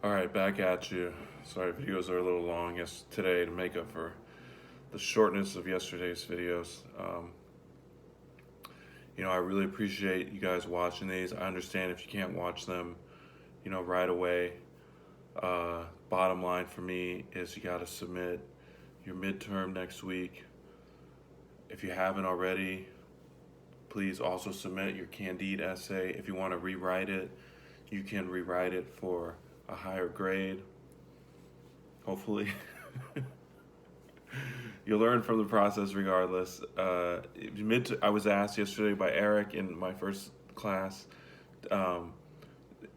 All right, back at you. Sorry, videos are a little long today to make up for the shortness of yesterday's videos. I really appreciate you guys watching these. I understand if you can't watch them, right away. Bottom line for me is you got to submit your midterm next week. If you haven't already, please also submit your Candide essay. If you want to rewrite it, you can rewrite it for a higher grade, hopefully. You learn from the process regardless. I was asked yesterday by Eric in my first class, um,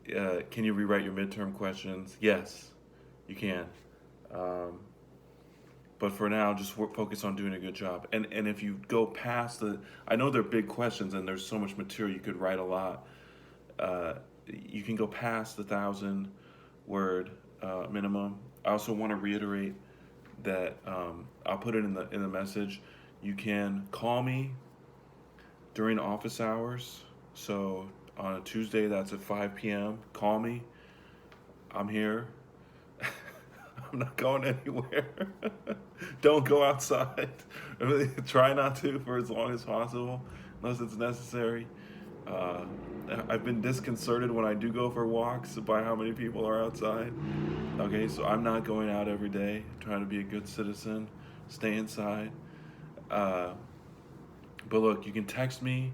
can you rewrite your midterm questions? Yes, you can. Um, but for now, just focus on doing a good job. And if you go past I know they're big questions and there's so much material, you could write a lot. Uh, you can go past the 1,000 word minimum. I also want to reiterate that I'll put it in the message. You can call me during office hours. So on a Tuesday, that's at 5 p.m. Call me. I'm here. I'm not going anywhere. Don't go outside. Try not to for as long as possible, unless it's necessary. Uh, I've been disconcerted when I do go for walks by how many people are outside. Okay, so I'm not going out every day. I'm trying to be a good citizen, stay inside. Uh, but look, you can text me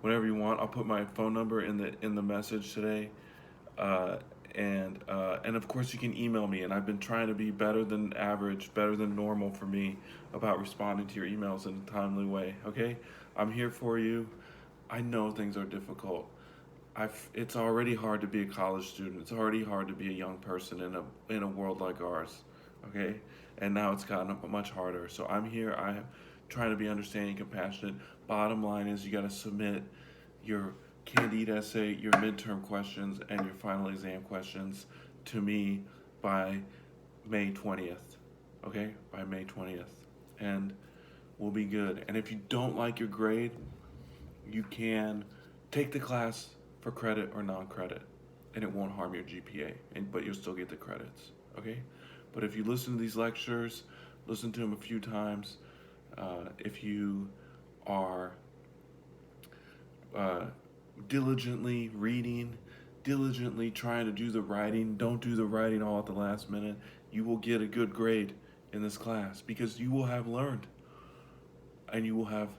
whenever you want. I'll put my phone number in the message today, uh, and of course you can email me. And I've been trying to be better than average, better than normal for me about responding to your emails in a timely way. Okay, I'm here for you. I know things are difficult. It's already hard to be a college student. It's already hard to be a young person in a world like ours, okay? And now it's gotten much harder. So I'm here. I'm trying to be understanding, compassionate. Bottom line is you got to submit your Candide essay, your midterm questions, and your final exam questions to me by May 20th, okay? By May 20th, and we'll be good. And if you don't like your grade, you can take the class for credit or non-credit, and it won't harm your GPA, but you'll still get the credits, okay? But if you listen to these lectures, listen to them a few times, if you are uh, diligently reading, diligently trying to do the writing, don't do the writing all at the last minute, you will get a good grade in this class because you will have learned, and you will have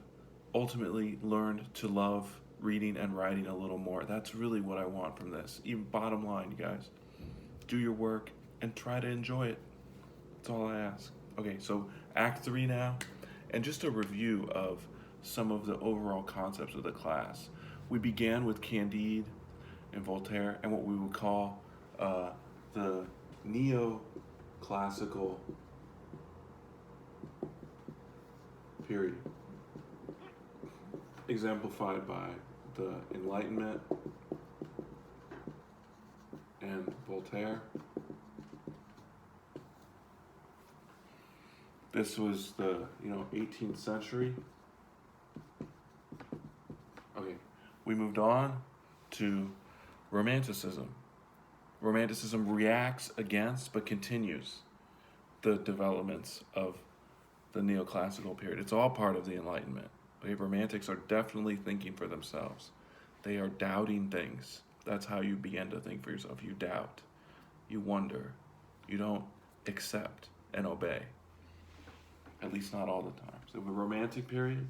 ultimately learned to love reading and writing a little more. That's really what I want from this. Even bottom line, you guys, do your work and try to enjoy it. That's all I ask. Okay, so Act 3 now, and just a review of some of the overall concepts of the class. We began with Candide and Voltaire and what we would call the neoclassical period, exemplified by the Enlightenment and Voltaire. This was the 18th century. Okay, we moved on to Romanticism. Romanticism reacts against but continues the developments of the neoclassical period. It's all part of the Enlightenment. Okay? Romantics are definitely thinking for themselves. They are doubting things. That's how you begin to think for yourself. You doubt, you wonder, you don't accept and obey. At least not all the time. So the Romantic period,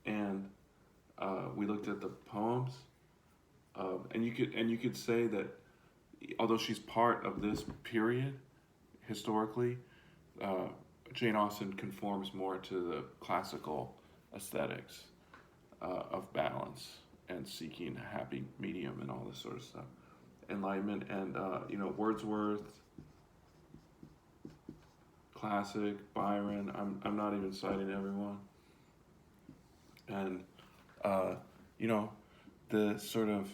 and we looked at the poems, and you could say that although she's part of this period historically, Jane Austen conforms more to the classical aesthetics of balance and seeking a happy medium and all this sort of stuff. Enlightenment and Wordsworth, classic, Byron. I'm not even citing everyone. And the sort of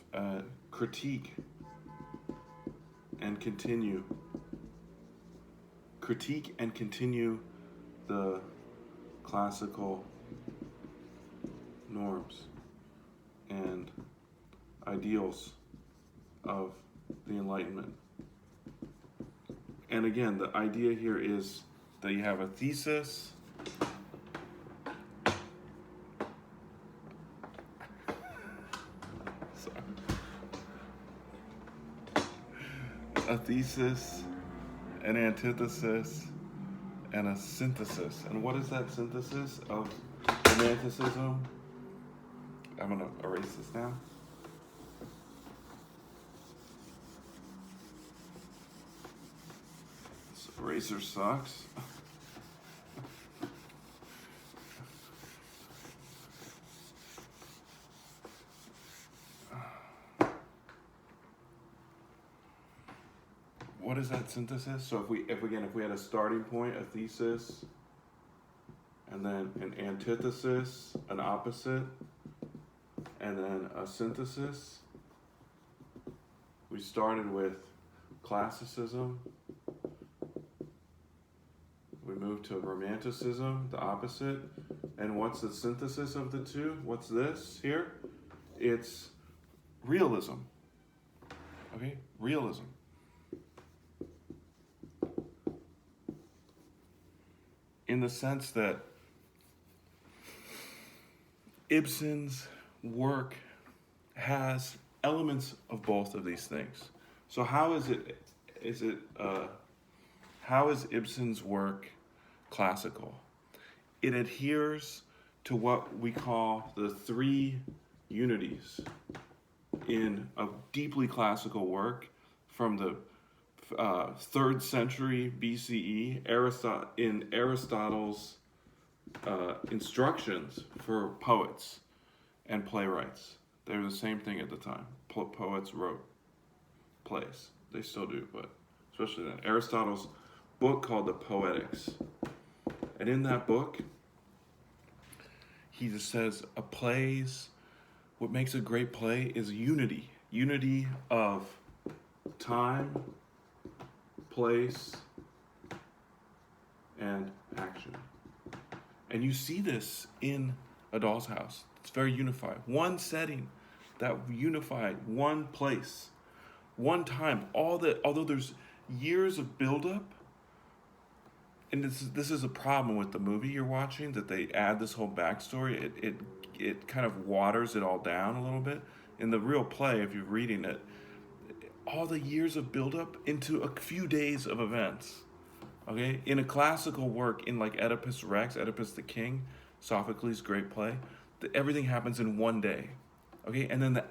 critique and continue the classical norms. And ideals of the Enlightenment. And again, the idea here is that you have a thesis, an antithesis, and a synthesis. And what is that synthesis of romanticism? I'm going to erase this now. This eraser sucks. What is that synthesis? So if we had a starting point, a thesis, and then an antithesis, an opposite, and then a synthesis. We started with classicism. We moved to romanticism, the opposite. And what's the synthesis of the two? What's this here? It's realism. Okay, realism. In the sense that Ibsen's work has elements of both of these things. So how is Ibsen's work classical? It adheres to what we call the three unities in a deeply classical work from the 3rd century BCE, in Aristotle's instructions for poets and playwrights. They were the same thing at the time. Poets wrote plays. They still do, but especially then. Aristotle's book called the Poetics. And in that book, he just says what makes a great play is unity. Unity of time, place, and action. And you see this in A Doll's House. It's very unified. One setting that unified, one place, one time. Although there's years of buildup, and this is a problem with the movie you're watching, that they add this whole backstory. It kind of waters it all down a little bit. In the real play, if you're reading it, all the years of buildup into a few days of events. Okay, in a classical work, in like Oedipus Rex, Oedipus the King, Sophocles' great play, everything happens in one day. Okay, and then the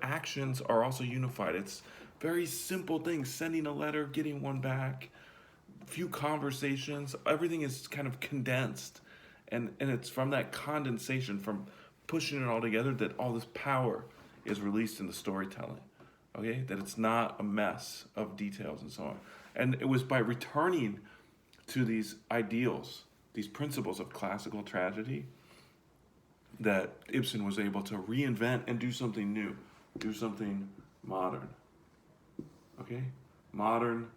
actions are also unified. It's very simple things: sending a letter, getting one back, few conversations. Everything is kind of condensed, and it's from that condensation, from pushing it all together, that all this power is released in the storytelling. Okay, that it's not a mess of details and so on. And it was by returning to these ideals, these principles of classical tragedy, that Ibsen was able to reinvent and do something new, do something modern. Okay? Modern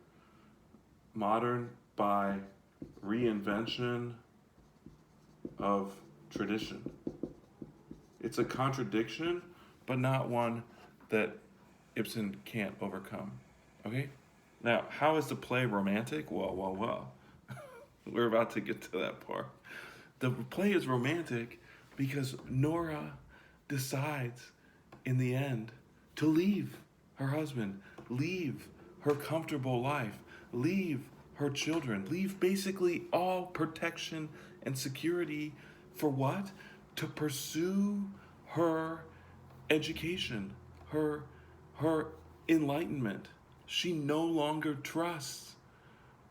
by reinvention of tradition. It's a contradiction, but not one that Ibsen can't overcome. Okay? Now, how is the play romantic? Well. We're about to get to that part. The play is romantic because Nora decides in the end to leave her husband, leave her comfortable life, leave her children, leave basically all protection and security for what? To pursue her education, her enlightenment. She no longer trusts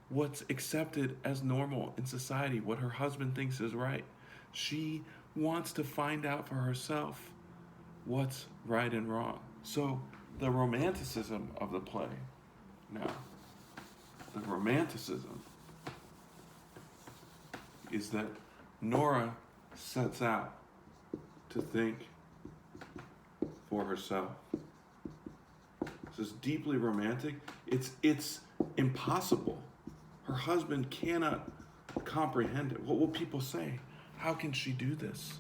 what's accepted as normal in society, what her husband thinks is right. She wants to find out for herself what's right and wrong. So the romanticism of the play, now, the romanticism is that Nora sets out to think for herself. This is deeply romantic. It's impossible. Her husband cannot comprehend it. What will people say? How can she do this?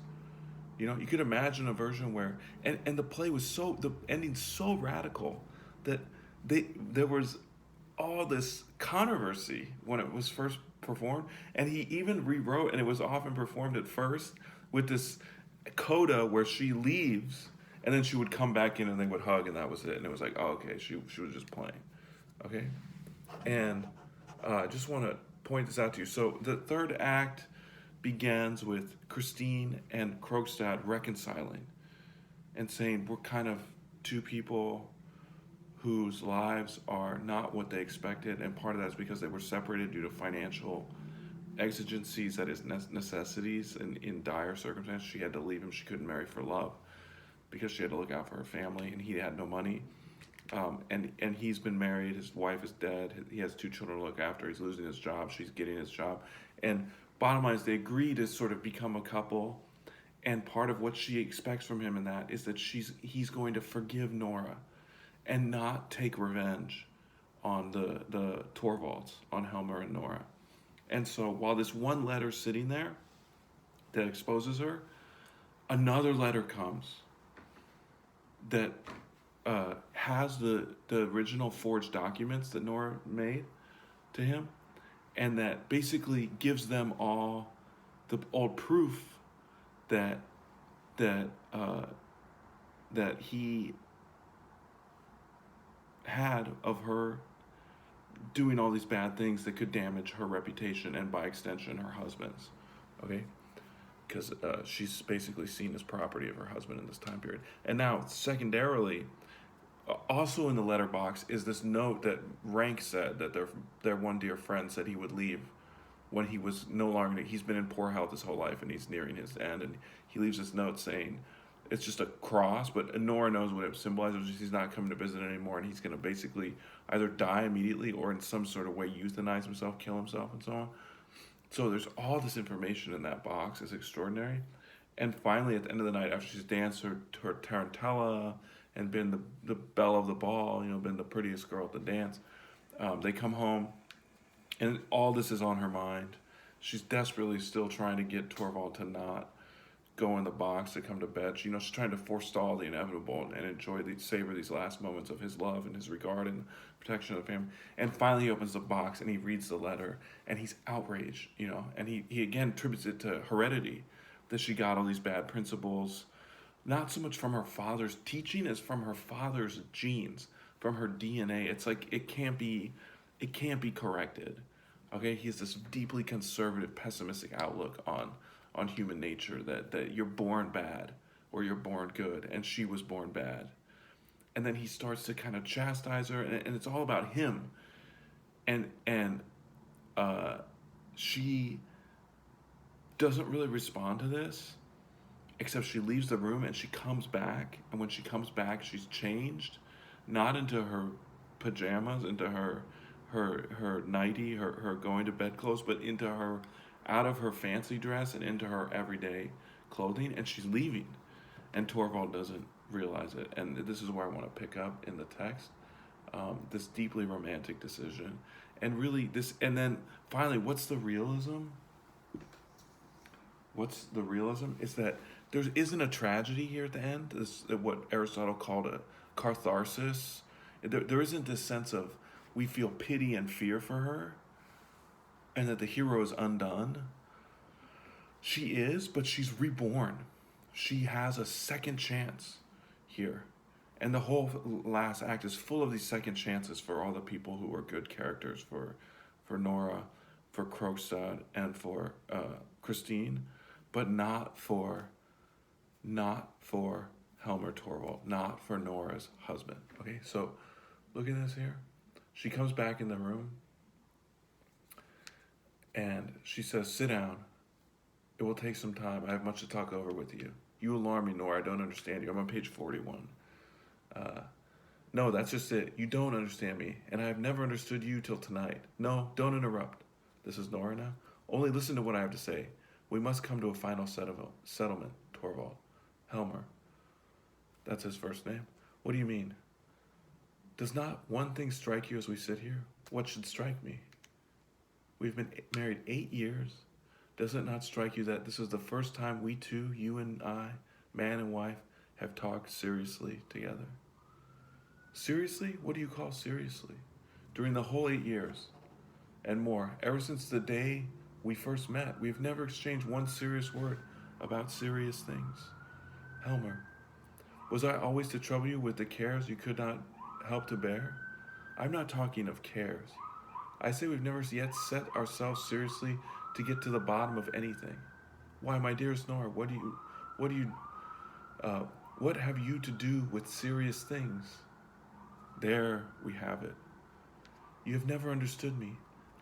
You know, you could imagine a version where, and the play was the ending so radical that there was all this controversy when it was first performed, and he even rewrote, and it was often performed at first with this coda where she leaves, and then she would come back in and they would hug, and that was it. And it was like, oh, okay, she was just playing, okay. And I just want to point this out to you. So the third act begins with Christine and Krogstad reconciling and saying we're kind of two people whose lives are not what they expected, and part of that is because they were separated due to financial exigencies, that is necessities, and in dire circumstances she had to leave him. She couldn't marry for love because she had to look out for her family, and he had no money. And he's been married. His wife is dead. He has two children to look after. He's losing his job. She's getting his job. And bottom line is they agree to sort of become a couple. And part of what she expects from him in that is that he's going to forgive Nora and not take revenge on the Torvalds, on Helmer and Nora. And so while this one letter's sitting there that exposes her, another letter comes that has the original forged documents that Nora made to him, and that basically gives them all the old proof that he had of her doing all these bad things that could damage her reputation and by extension her husband's, okay, because she's basically seen as property of her husband in this time period. And now secondarily, also in the letterbox is this note that Rank said that their one dear friend said he would leave when he was no longer, he's been in poor health his whole life and he's nearing his end, and he leaves this note saying it's just a cross, but Nora knows what it symbolizes. He's not coming to visit anymore, and he's going to basically either die immediately or in some sort of way euthanize himself, kill himself, and so on. So there's all this information in that box. It's extraordinary. And finally, at the end of the night, after she's danced her tarantella and been the belle of the ball, you know, been the prettiest girl at the dance, they come home, and all this is on her mind. She's desperately still trying to get Torvald to not go in the box to come to bed. You know, she's trying to forestall the inevitable and savor these last moments of his love and his regard and protection of the family. And finally he opens the box and he reads the letter and he's outraged, you know, and he again attributes it to heredity, that she got all these bad principles, not so much from her father's teaching as from her father's genes, from her DNA. It's like it can't be corrected. Okay, he has this deeply conservative, pessimistic outlook on human nature, that you're born bad or you're born good, and she was born bad. And then he starts to kind of chastise her, and it's all about him. And she doesn't really respond to this, except she leaves the room and she comes back. And when she comes back, she's changed, not into her pajamas, into her nightie, her going to bed clothes, but into her, out of her fancy dress and into her everyday clothing, and she's leaving. And Torvald doesn't realize it. And this is where I want to pick up in the text, this deeply romantic decision. And really and then finally, what's the realism? What's the realism? Is that there isn't a tragedy here at the end, what Aristotle called a catharsis. There isn't this sense of we feel pity and fear for her, and that the hero is undone. She is, but she's reborn. She has a second chance here. And the whole last act is full of these second chances for all the people who are good characters, for Nora, for Krogstad, and for Christine, but not for Helmer Torvald, not for Nora's husband. Okay, so look at this here. She comes back in the room, and she says, "Sit down. It will take some time. I have much to talk over with you. You alarm me, Nora. I don't understand you." I'm on page 41. No, that's just it. You don't understand me, and I have never understood you till tonight. No, don't interrupt. This is Nora now. Only listen to what I have to say. We must come to a final settlement, Torvald. Helmer. That's his first name. What do you mean? Does not one thing strike you as we sit here? What should strike me? We've been married 8 years. Does it not strike you that this is the first time we two, you and I, man and wife, have talked seriously together. Seriously? What do you call seriously? During the whole 8 years and more, ever since the day we first met, we've never exchanged one serious word about serious things. Helmer, was I always to trouble you with the cares you could not help to bear? I'm not talking of cares. I say we've never yet set ourselves seriously to get to the bottom of anything. Why, my dearest Nora, what do you, uh, what have you to do with serious things? There we have it. You have never understood me.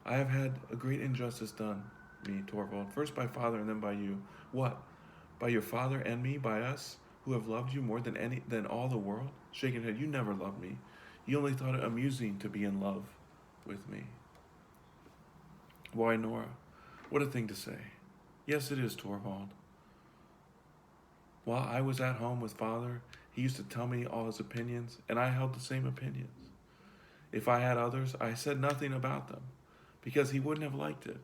I have had a great injustice done me, Torvald, first by father and then by you. What? By your father and me, by us, who have loved you more than all the world? Shaking head, you never loved me. You only thought it amusing to be in love with me. Why, Nora, what a thing to say. Yes, it is, Torvald. While I was at home with father, he used to tell me all his opinions, and I held the same opinions. If I had others, I said nothing about them, because he wouldn't have liked it.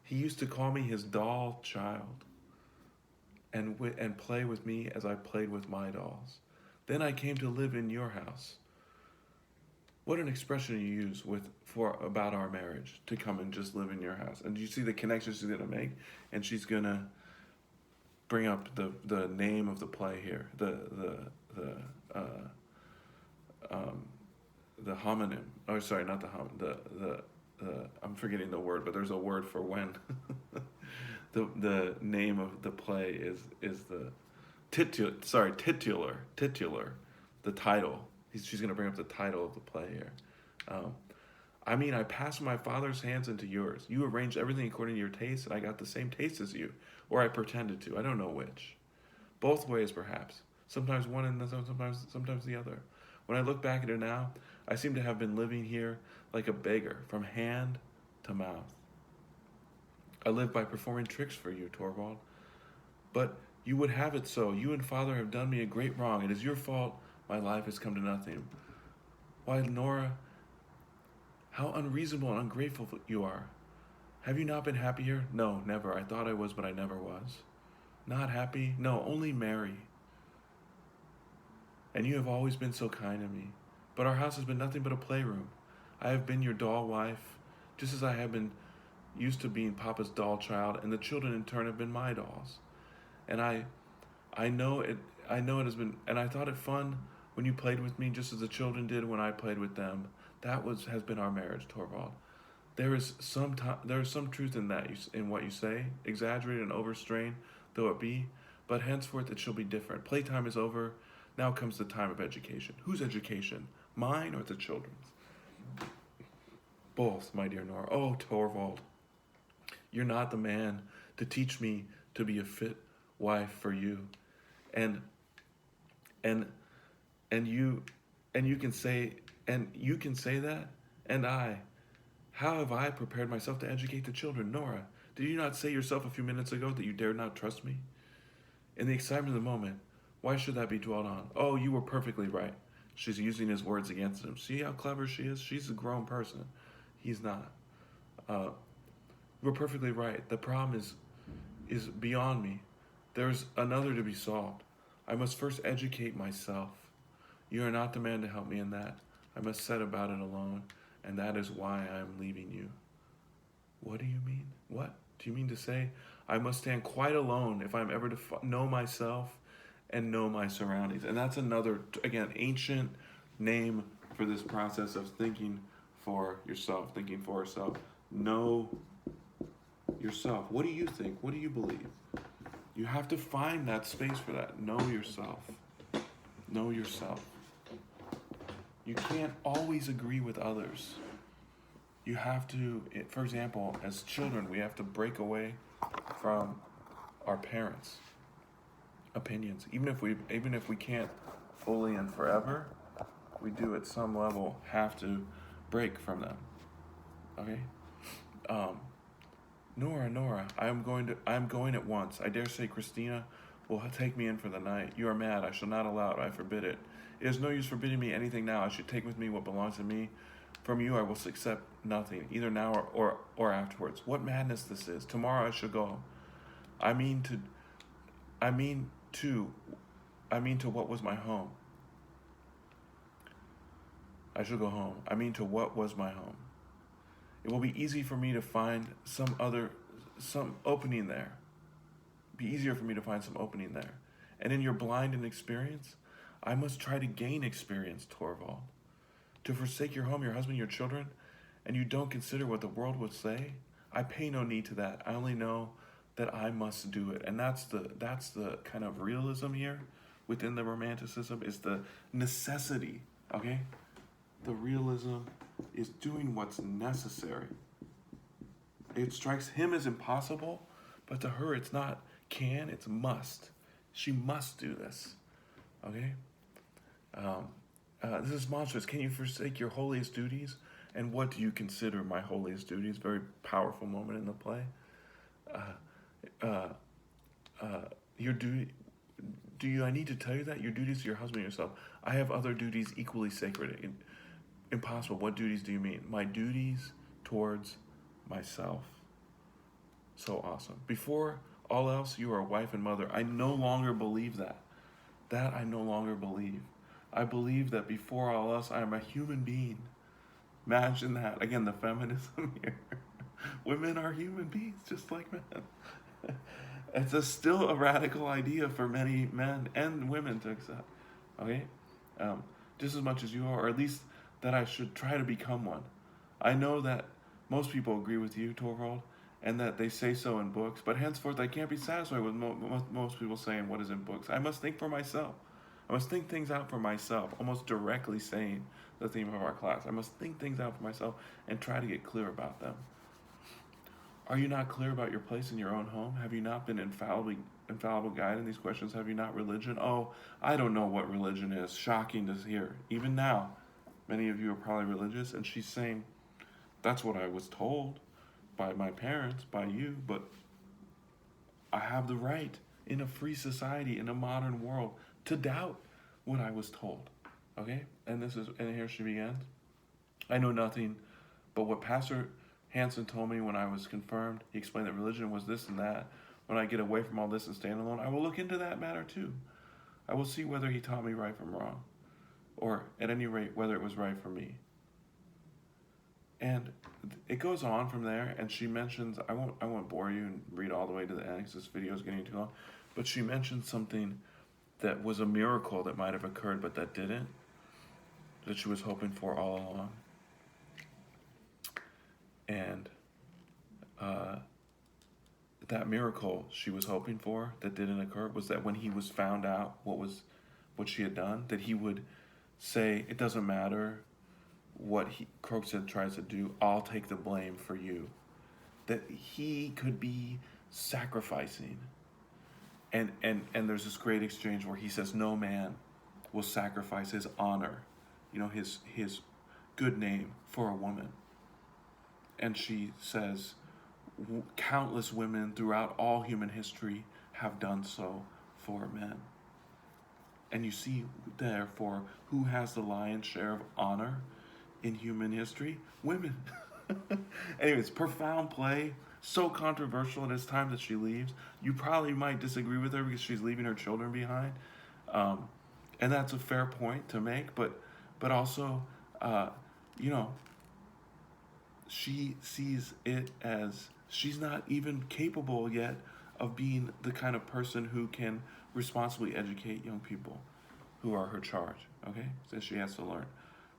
He used to call me his doll child, and play with me as I played with my dolls. Then I came to live in your house. What an expression you use about our marriage, to come and just live in your house. And do you see the connection she's going to make? And she's going to bring up the name of the play here, the homonym. Oh, sorry, not the homonym. I'm forgetting the word, but there's a word for when. the name of the play is the titular, the title. She's going to bring up the title of the play here. I passed my father's hands into yours. You arranged everything according to your taste, and I got the same taste as you, or I pretended to. I don't know which. Both ways, perhaps. Sometimes one and sometimes the other. When I look back at it now, I seem to have been living here like a beggar, from hand to mouth. I live by performing tricks for you, Torvald. But you would have it so. You and father have done me a great wrong. It is your fault my life has come to nothing. Why, Nora, how unreasonable and ungrateful you are. Have you not been happy here? No, never. I thought I was, but I never was. Not happy? No, only merry. And you have always been so kind to me. But our house has been nothing but a playroom. I have been your doll wife, just as I have been used to being Papa's doll child, and the children in turn have been my dolls. And I know it has been, and I thought it fun when you played with me, just as the children did when I played with them. Has been our marriage, Torvald. There is some truth in that, in what you say, exaggerated and overstrained though it be. But henceforth it shall be different. Playtime is over. Now comes the time of education. Whose education? Mine or the children's? Both, my dear Nora. Oh, Torvald, you're not the man to teach me to be a fit wife for you. And you can say that, and how have I prepared myself to educate the children? Nora, did you not say yourself a few minutes ago that you dared not trust me? In the excitement of the moment, why should that be dwelt on? Oh, you were perfectly right. She's using his words against him. See how clever she is? She's a grown person. He's not. We're perfectly right. The problem is beyond me. There's another to be solved. I must first educate myself. You are not the man to help me in that. I must set about it alone, and that is why I am leaving you. What do you mean? What do you mean to say? I must stand quite alone if I'm ever to know myself and know my surroundings. And that's another, again, ancient name for this process of thinking for yourself, thinking for yourself. Know yourself. What do you think? What do you believe? You have to find that space for that. Know yourself. Know yourself. You can't always agree with others. You have to, for example, as children, we have to break away from our parents' opinions. Even if we can't fully and forever, we do at some level have to break from them. Okay? Nora, I am going at once. I dare say Christina will take me in for the night. You are mad. I shall not allow it. I forbid it. It is no use forbidding me anything now. I should take with me what belongs to me. From you I will accept nothing, either now or afterwards. What madness this is. Tomorrow I shall go. I mean to, to what was my home. I should go home. To what was my home. It will be easy for me to find some opening there. Be easier for me to find some opening there. And in your blind inexperience, I must try to gain experience, Torvald. To forsake your home, your husband, your children, and you don't consider what the world would say? I pay no need to that. I only know that I must do it. And that's the kind of realism here within the romanticism, is the necessity, okay? The realism is doing what's necessary. It strikes him as impossible, but to her it's not can, it's must. She must do this, okay? This is monstrous. Can you forsake your holiest duties? And what do you consider my holiest duties? Very powerful moment in the play. Your duty. I need to tell you that? Your duties to your husband and yourself. I have other duties equally sacred. Impossible. What duties do you mean? My duties towards myself. So awesome. Before all else, you are a wife and mother. I no longer believe that. That I no longer believe. I believe that before all else, I am a human being. Imagine that. Again, the feminism here. Women are human beings, just like men. It's still a radical idea for many men and women to accept. Okay? Just as much as you are, or at least that I should try to become one. I know that most people agree with you, Torvald, and that they say so in books, but henceforth I can't be satisfied with most people saying what is in books. I must think for myself. I must think things out for myself, almost directly saying the theme of our class. I must think things out for myself and try to get clear about them. Are you not clear about your place in your own home? Have you not been infallible guide in these questions? Have you not religion? Oh, I don't know what religion is. Shocking to hear. Even now, many of you are probably religious, and she's saying, that's what I was told by my parents, by you, but I have the right in a free society, in a modern world, to doubt what I was told. Okay? And here she begins. I know nothing but what Pastor Hansen told me when I was confirmed. He explained that religion was this and that. When I get away from all this and stand alone, I will look into that matter too. I will see whether he taught me right from wrong, or at any rate, whether it was right for me. And it goes on from there, and she mentions, I won't bore you and read all the way to the end because this video is getting too long, but she mentioned something that was a miracle that might have occurred but that didn't, that she was hoping for all along. And that miracle she was hoping for that didn't occur was that when he was found out what she had done, that he would say, it doesn't matter what Crookshank tries to do, I'll take the blame for you. That he could be sacrificing. And there's this great exchange where he says, no man will sacrifice his honor, his good name for a woman. And she says, countless women throughout all human history have done so for men. And you see, therefore, who has the lion's share of honor in human history? Women. Anyways, profound play, so controversial, and it's time that she leaves. You probably might disagree with her because she's leaving her children behind. And that's a fair point to make, but also, she sees it as she's not even capable yet of being the kind of person who can responsibly educate young people who are her charge, okay? So she has to learn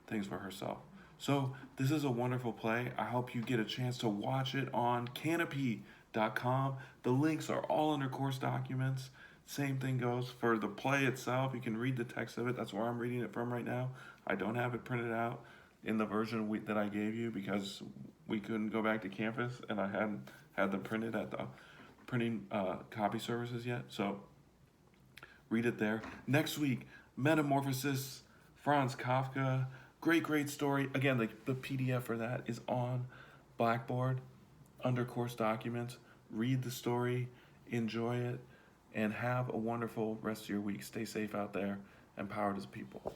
things for herself. So this is a wonderful play. I hope you get a chance to watch it on canopy.com. The links are all under course documents. Same thing goes for the play itself. You can read the text of it. That's where I'm reading it from right now. I don't have it printed out in the version that I gave you because we couldn't go back to campus and I hadn't had them printed at the printing copy services yet. So read it there. Next week, Metamorphosis, Franz Kafka. Great story. Again, the PDF for that is on Blackboard under course documents. Read the story, enjoy it, and have a wonderful rest of your week. Stay safe out there, and power to the people.